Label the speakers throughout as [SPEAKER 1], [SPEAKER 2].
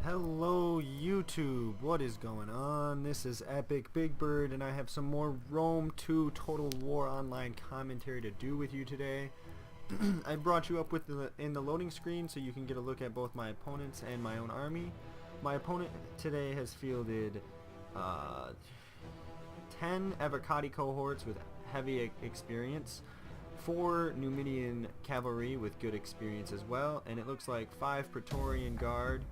[SPEAKER 1] Hello YouTube, what is going on? This is Epic Big Bird and I have some more Rome 2 Total War Online commentary to do with you today. I brought you up in the loading screen so you can get a look at both my opponents and my own army. My opponent today has fielded 10 Avocati cohorts with heavy experience, 4 Numidian cavalry with good experience as well, and it looks like 5 Praetorian Guard,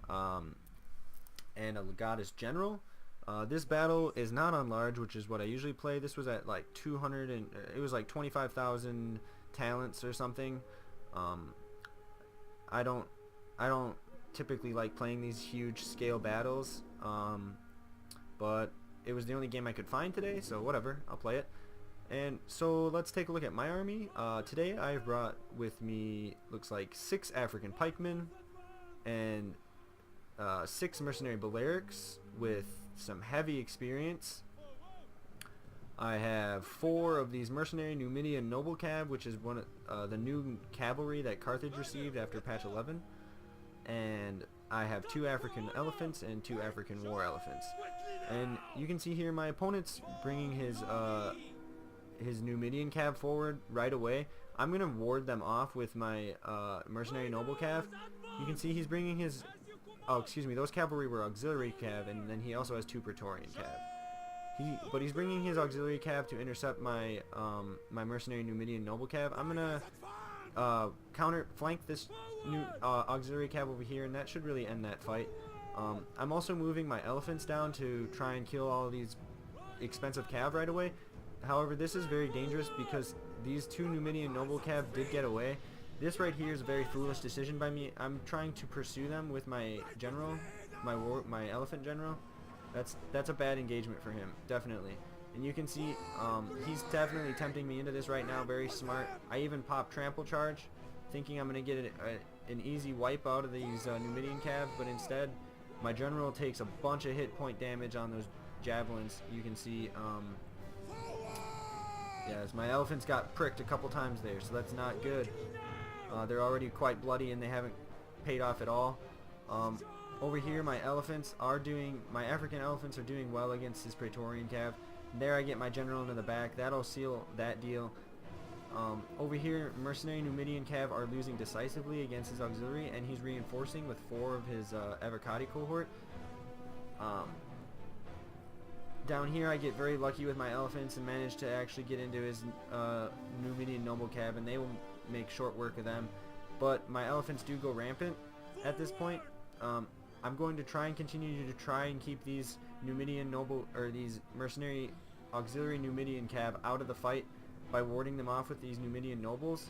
[SPEAKER 1] and a Legatus General. This battle is not on large, which is what I usually play. This was at like 200 and it was like 25,000 talents or something. I don't typically like playing these huge scale battles, but it was the only game I could find today, so whatever, I'll play it. And so let's take a look at my army. Today I've brought with me, looks like 6 African pikemen and 6 mercenary Balearics with some heavy experience. I have 4 of these mercenary Numidian noble cav, which is one of the new cavalry that Carthage received after patch 11, and I have 2 African elephants and 2 African war elephants. And you can see here my opponent's bringing his Numidian cav forward right away. I'm gonna ward them off with my mercenary noble cav. You can see he's bringing his those cavalry were auxiliary cav, and then he also has 2 Praetorian cav. But he's bringing his auxiliary cav to intercept my my mercenary Numidian noble cav. I'm gonna counter flank this new auxiliary cav over here, and that should really end that fight. I'm also moving my elephants down to try and kill all of these expensive cav right away. However, this is very dangerous because these 2 Numidian noble cav did get away. This right here is a very foolish decision by me. I'm trying to pursue them with my general, my elephant general. That's a bad engagement for him, definitely. And you can see he's definitely tempting me into this right now. Very smart. I even popped trample charge, thinking I'm gonna get an easy wipe out of these Numidian cav, but instead my general takes a bunch of hit point damage on those javelins. You can see yes, my elephants got pricked a couple times there, so that's not good. They're already quite bloody and they haven't paid off at all. Over here my African elephants are doing well against his Praetorian cav. There I get my general into the back. That'll seal that deal. Over here mercenary Numidian cav are losing decisively against his auxiliary, and he's reinforcing with 4 of his Avocati cohort. Down here I get very lucky with my elephants and manage to actually get into his Numidian noble cav, and they will make short work of them. But my elephants do go rampant at this point. I'm going to try and continue to try and keep these Numidian noble, or these mercenary auxiliary Numidian cav out of the fight by warding them off with these Numidian nobles.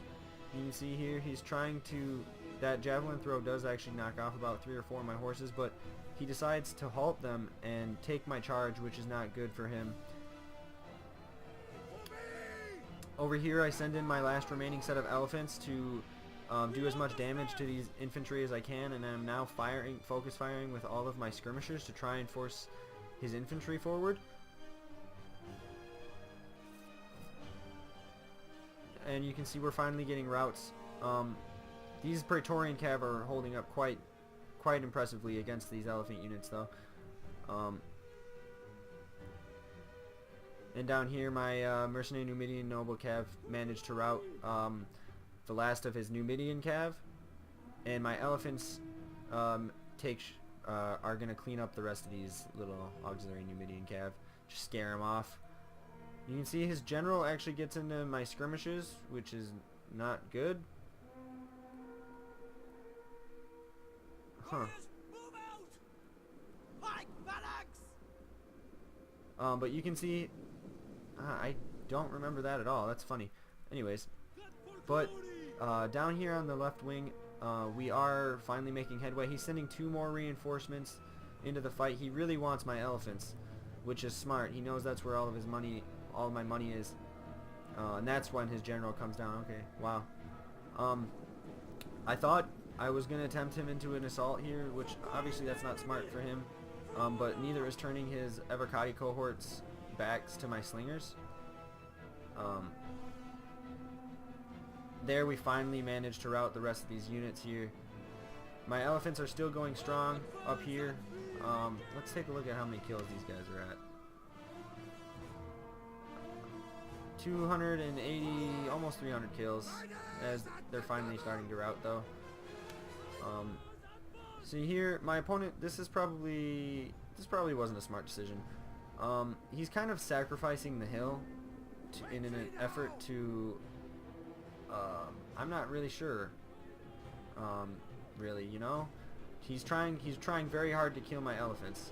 [SPEAKER 1] You can see here he's trying to, that javelin throw does actually knock off about 3 or 4 of my horses, but he decides to halt them and take my charge, which is not good for him. Over here I send in my last remaining set of elephants to do as much damage to these infantry as I can, and I'm now focus firing with all of my skirmishers to try and force his infantry forward. And you can see we're finally getting routes. These Praetorian cav are holding up quite impressively against these elephant units though. And down here my mercenary Numidian noble cav managed to rout the last of his Numidian cav, and my elephants are gonna clean up the rest of these little auxiliary Numidian cav, just scare him off. You can see his general actually gets into my skirmishes, which is not good. Huh. But you can see I don't remember that at all. That's funny. Anyways, but down here on the left wing, we are finally making headway. He's sending 2 more reinforcements into the fight. He really wants my elephants, which is smart. He knows that's where all of my money is, and that's when his general comes down. Okay, wow. I thought I was gonna tempt him into an assault here, which obviously that's not smart for him. But neither is turning his Avocati cohorts backs to my slingers. There we finally managed to rout the rest of these units here. My elephants are still going strong up here. Let's take a look at how many kills these guys are at. 280, almost 300 kills, as they're finally starting to rout though. See here, my opponent, this probably wasn't a smart decision. He's kind of sacrificing the hill in an effort to, I'm not really sure, really, you know? He's trying very hard to kill my elephants,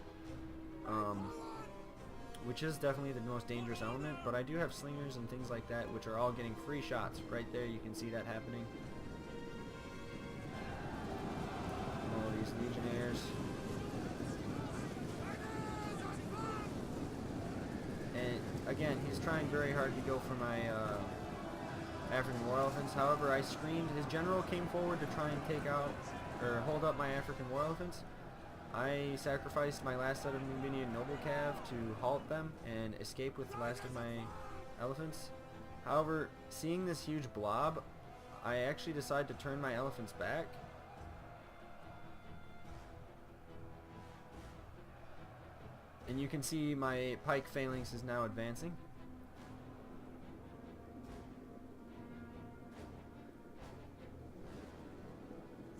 [SPEAKER 1] which is definitely the most dangerous element, but I do have slingers and things like that, which are all getting free shots. Right there, you can see that happening. All these legionnaires. And again, he's trying very hard to go for my African war elephants. However, I screened. His general came forward to try and take out or hold up my African war elephants. I sacrificed my last set of Numidian noble cav to halt them and escape with the last of my elephants. However, seeing this huge blob, I actually decided to turn my elephants back. And you can see my pike phalanx is now advancing.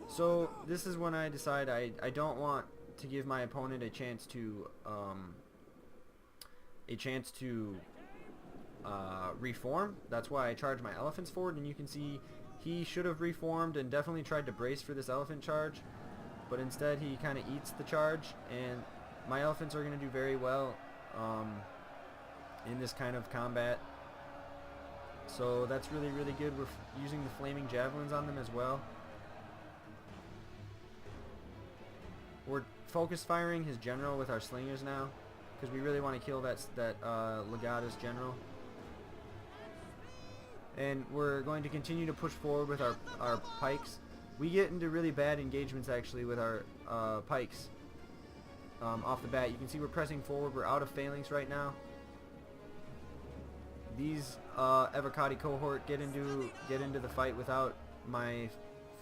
[SPEAKER 1] So this is when I decide I don't want to give my opponent a chance to reform. That's why I charge my elephants forward, and you can see he should have reformed and definitely tried to brace for this elephant charge, but instead he kind of eats the charge, and my elephants are going to do very well in this kind of combat. So that's really, really good. We're using the flaming javelins on them as well. We're focus firing his general with our slingers now, because we really want to kill that Legata's general. And we're going to continue to push forward with our pikes. We get into really bad engagements actually with our pikes. Off the bat, you can see we're pressing forward. We're out of phalanx right now. These Evocati cohort get into the fight without my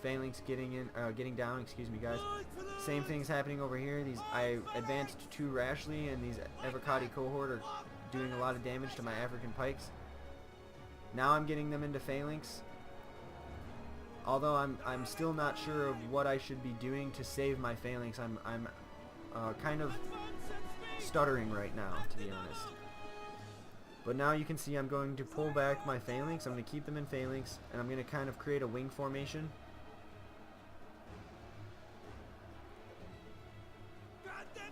[SPEAKER 1] phalanx getting down. Excuse me, guys. Same thing's happening over here. I advanced too rashly, and these Evocati cohort are doing a lot of damage to my African pikes. Now I'm getting them into phalanx. Although I'm still not sure of what I should be doing to save my phalanx. I'm kind of stuttering right now, to be honest. But now you can see I'm going to pull back my phalanx. I'm going to keep them in phalanx, and I'm going to kind of create a wing formation.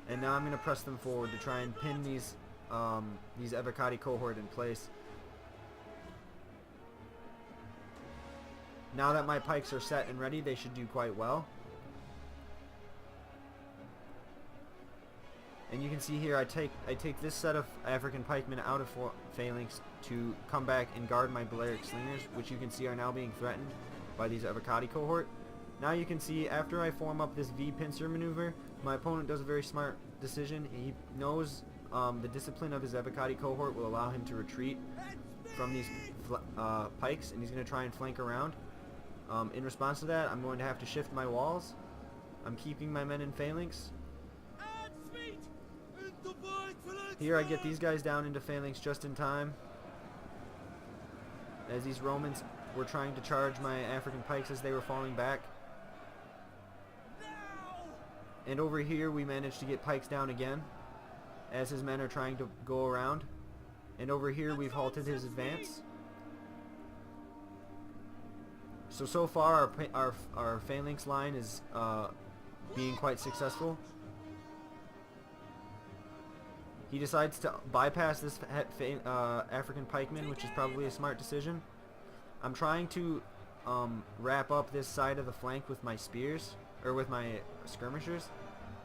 [SPEAKER 1] And now I'm going to press them forward to try and pin these Evocati cohort in place. Now that my pikes are set and ready, they should do quite well. And you can see here I take this set of African pikemen out of phalanx to come back and guard my Balearic slingers, which you can see are now being threatened by these Evocati cohort. Now you can see after I form up this V pincer maneuver, my opponent does a very smart decision. He knows the discipline of his Evocati cohort will allow him to retreat from these pikes, and he's going to try and flank around. In response to that, I'm going to have to shift my walls. I'm keeping my men in phalanx. Here I get these guys down into phalanx just in time, as these Romans were trying to charge my African pikes as they were falling back. And over here we managed to get pikes down again as his men are trying to go around. And over here we've halted his advance. So far our phalanx line is being quite successful. He decides to bypass this African pikeman, which is probably a smart decision. I'm trying to wrap up this side of the flank with my spears, or with my skirmishers.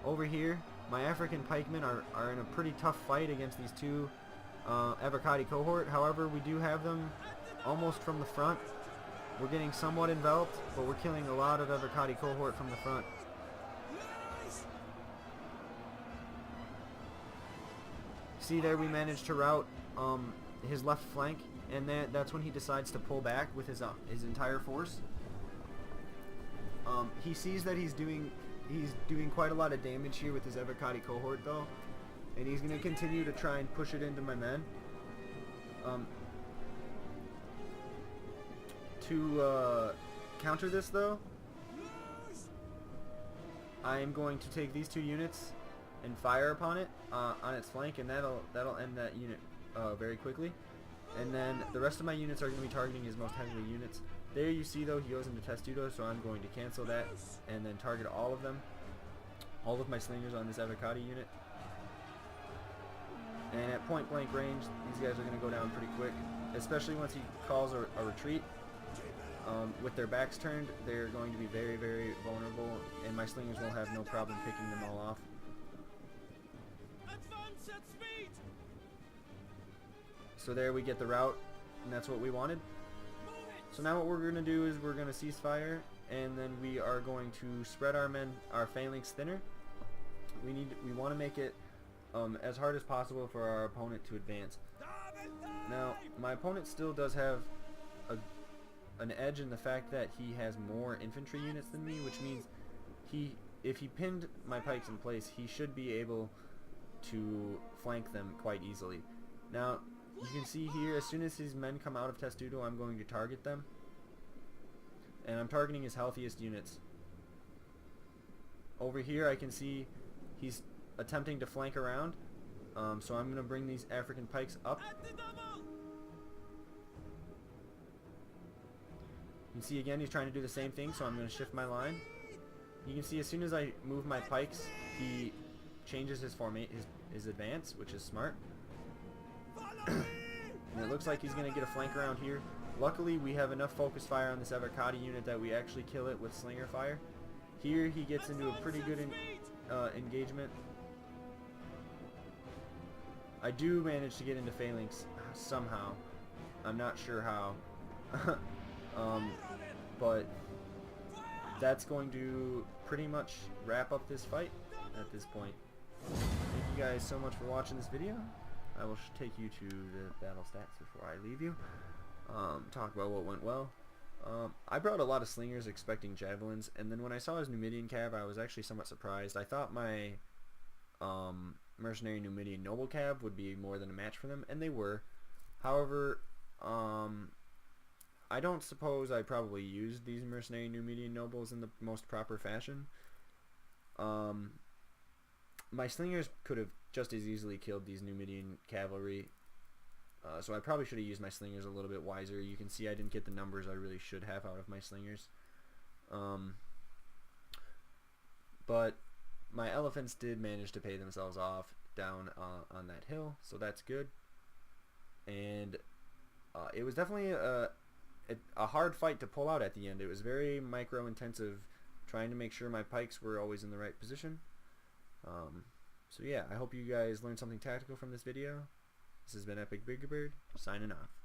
[SPEAKER 1] Over here, my African pikemen are in a pretty tough fight against these two Evocati cohort. However, we do have them almost from the front. We're getting somewhat enveloped, but we're killing a lot of Evocati cohort from the front. See there, we managed to rout his left flank, and that's when he decides to pull back with his entire force. He sees that he's doing quite a lot of damage here with his Evocati cohort though, and he's going to continue to try and push it into my men. To counter this though, I am going to take these 2 units and fire upon it on its flank, and that'll end that unit very quickly. And then the rest of my units are going to be targeting his most heavily units. There you see though he goes into Testudo, so I'm going to cancel that and then target all of them, all of my slingers on this Evocati unit. And at point blank range, these guys are going to go down pretty quick, especially once he calls a retreat. With their backs turned, they're going to be very, very vulnerable, and my slingers will have no problem picking them all off.
[SPEAKER 2] Advance at speed.
[SPEAKER 1] So there we get the route, and that's what we wanted. So now what we're going to do is we're going to cease fire, and then we are going to spread our men, our phalanx thinner. We want to make it as hard as possible for our opponent to advance. Now my opponent still does have an edge in the fact that he has more infantry units than me, which means if he pinned my pikes in place, he should be able to flank them quite easily. Now you can see here, as soon as his men come out of Testudo, I'm going to target them, and I'm targeting his healthiest units. Over here I can see he's attempting to flank around, so I'm going to bring these African pikes up. You can see again he's trying to do the same thing, so I'm going to shift my line. You can see as soon as I move my pikes, he changes his advance, which is smart. And it looks like he's going to get a flank around here. Luckily we have enough focus fire on this Evocati unit that we actually kill it with slinger fire. Here he gets into a pretty good engagement. I do manage to get into phalanx somehow. I'm not sure how. But that's going to pretty much wrap up this fight at this point. Thank you guys so much for watching this video. I will take you to the battle stats before I leave you. Talk about what went well. I brought a lot of slingers expecting javelins, and then when I saw his Numidian cab, I was actually somewhat surprised. I thought my mercenary Numidian noble cab would be more than a match for them, and they were. However, I don't suppose I probably used these mercenary Numidian nobles in the most proper fashion. My slingers could have just as easily killed these Numidian cavalry, so I probably should have used my slingers a little bit wiser. You can see I didn't get the numbers I really should have out of my slingers. But my elephants did manage to pay themselves off down on that hill, so that's good. And it was definitely a hard fight to pull out at the end. It was very micro intensive, trying to make sure my pikes were always in the right position. So yeah, I hope you guys learned something tactical from this video. This has been Epic Bigger Bird, signing off.